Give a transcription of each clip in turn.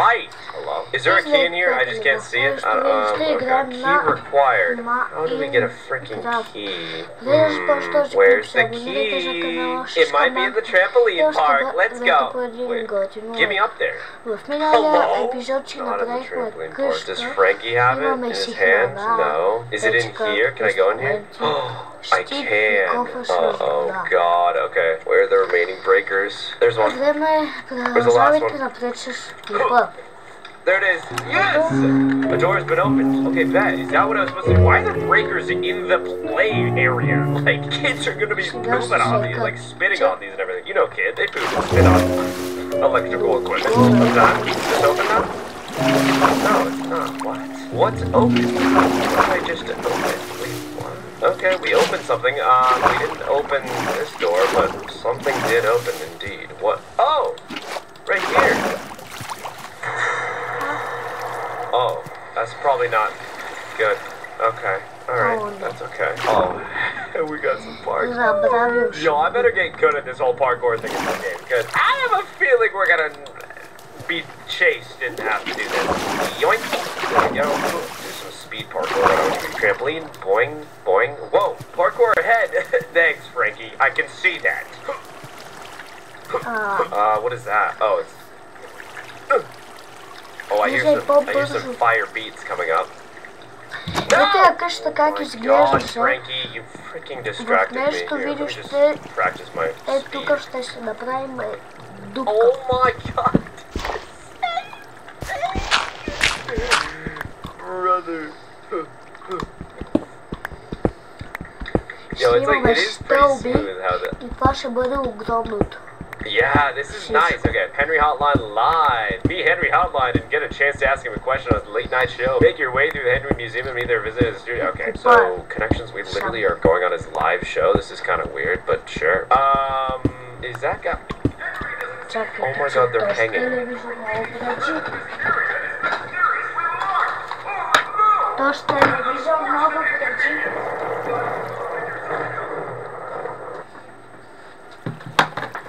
light. Hello? Is there a key in here? I just can't see it. Okay. Key required. How do we get a freaking key? Where's the key? It might be in the trampoline park. Let's go. Wait, get me up there. Hello? Not in the trampoline park. Does Frankie have it in his hand? No. Is it in here? Can I go in here? I can. Oh god, okay. Where are the remaining breakers? There's one. Where's the last one? There it is. Yes! The door's been opened. Okay, bet. Is that what I was supposed to do? Why are the breakers in the play area? Like, kids are gonna be pooping on these, like spitting on these and everything. You know, kid, they poop and spit on electrical equipment. What's that? Is this open now? No, it's not. What? What's open? What did I just open? Wait, what? Okay, we opened something. We didn't open this door, but something did open indeed. What? Oh! Right here! Oh, that's probably not good. Okay, alright, that's okay. Oh, we got some parkour. Yo, I better get good at this whole parkour thing in this game, because I have a feeling we're gonna be chased and have to do this. Yoink! There we go. Do some speed parkour. Trampoline, boing, boing. Whoa, parkour ahead! Thanks, Frankie. I can see that. What is that? Oh, it's... Oh, I hear some fire beats coming up. No! Oh my god, Frankie, you freaking distracted me. Here, let me just practice my speed. Oh my god! Brother. Yo, it's like, it is pretty smooth how the... Yeah, this is nice. Okay, Henry Hotline Live. Be Henry Hotline and get a chance to ask him a question on his late night show. Make your way through the Henry Museum and either visit his studio. Okay, so connections, we literally are going on his live show. This is kind of weird, but sure. Is that guy... Oh my god, they're hanging.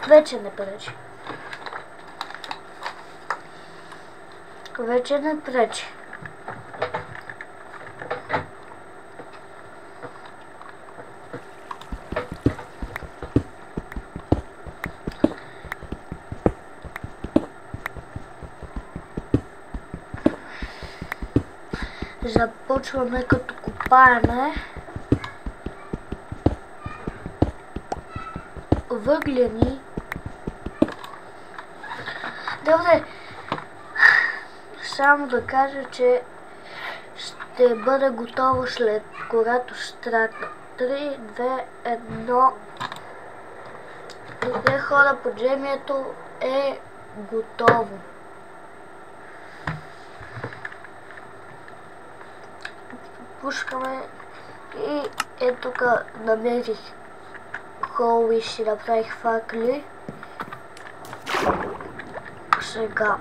Вече не пречи. Започваме като копаеме въглени. Добре, само да кажа, че ще бъде готово след когато штракна. 3, 2, 1. Добре, хора, поджемието е готово. Пускаме и тук намерих хол и си направих факли. Сега.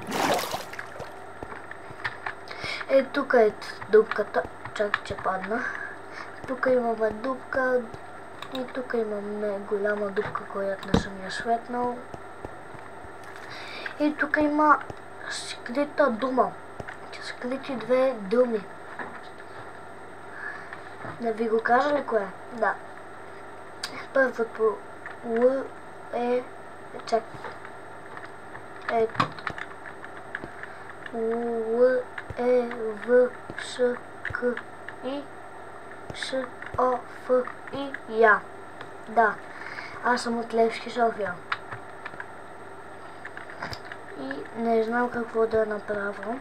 Тук е дупката. Чакай, че падна. Тук имаме дупка. И тук имаме голяма дупка, която не съм я светнал. И тук има скрита дума. Скрити две думи. Да ви го кажа ли кое? Да. Първото Л е... Чак. Л е В С К И С О Ф И Я. Да. Аз съм от Левски, София. И не знам какво да направя.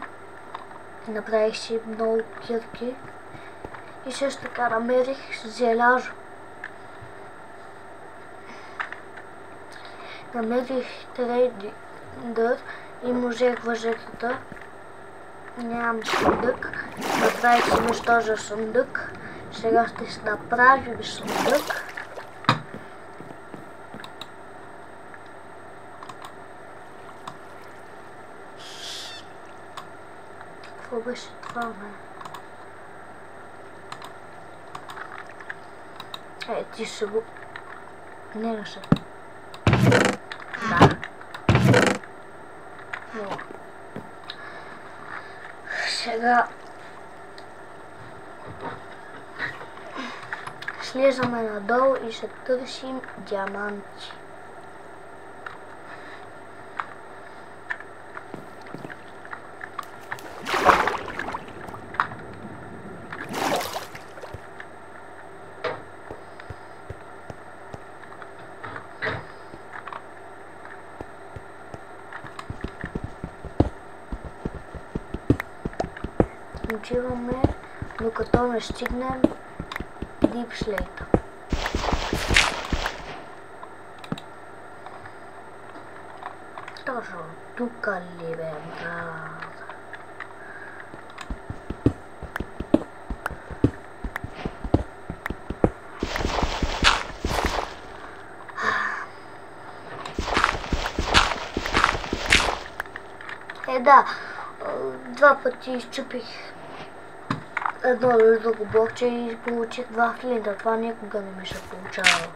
Направих си много кирки. И също така намерих желязо. Намерих трейдър и можех въжетата. Нямам сундък. Направих си нищожа сундък. Сега ще се направим сундък. Какво беше това, бе? Ти ще го... Не ще. Да. Сега слизаме надолу и ще търсим диаманти. Отиваме, докато не стигнем Deep Slate. Точно тук ли бе, брат? Да, 2 пъти изчупих едно или друго блокче и получих 2 флинта. Това никога не ми се получава.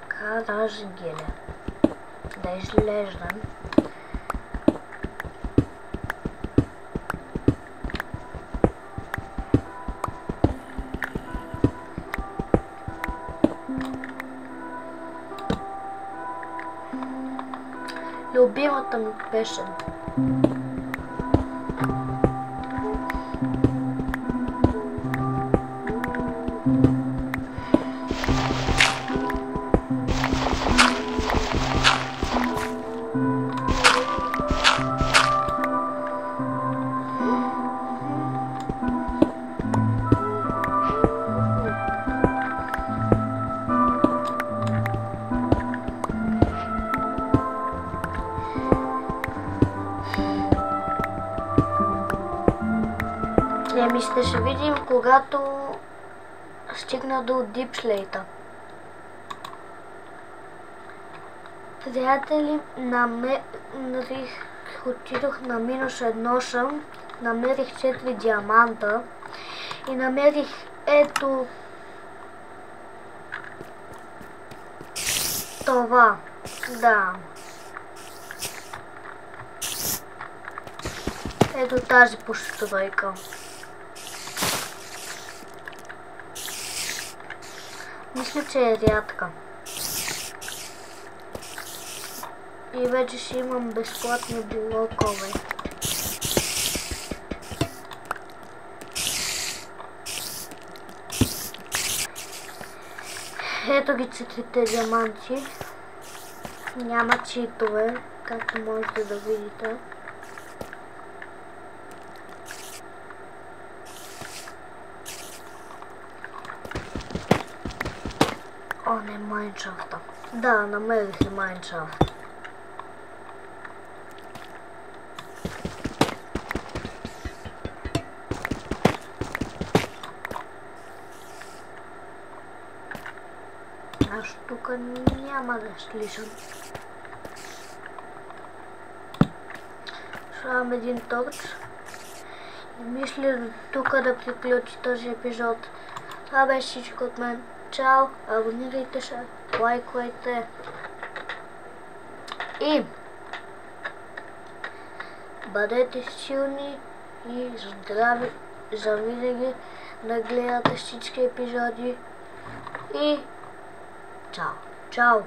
Така, даже геля. Да излеждам. Любимата ми песен. Ще се видим, когато стигна до Deep Slate. Приятели, отидох на -1 съм, намерих 4 диаманта и намерих ето това. Да. Ето тази постройка. Мисля, че е рядка. И вече ще имам безплатни блокове. Ето ги 4 диаманти. Няма читове, както можете да видите. О, не, Майншафта. Да, намерих и Майншафт. Аз тук няма да слизам. Слагам един торч. И мисля тук да приключи този епизод. Това беше всичко от мен. Чао, абонирайте се, лайквайте и бъдете силни и здрави завинаги да гледате всички епизоди и чао, чао!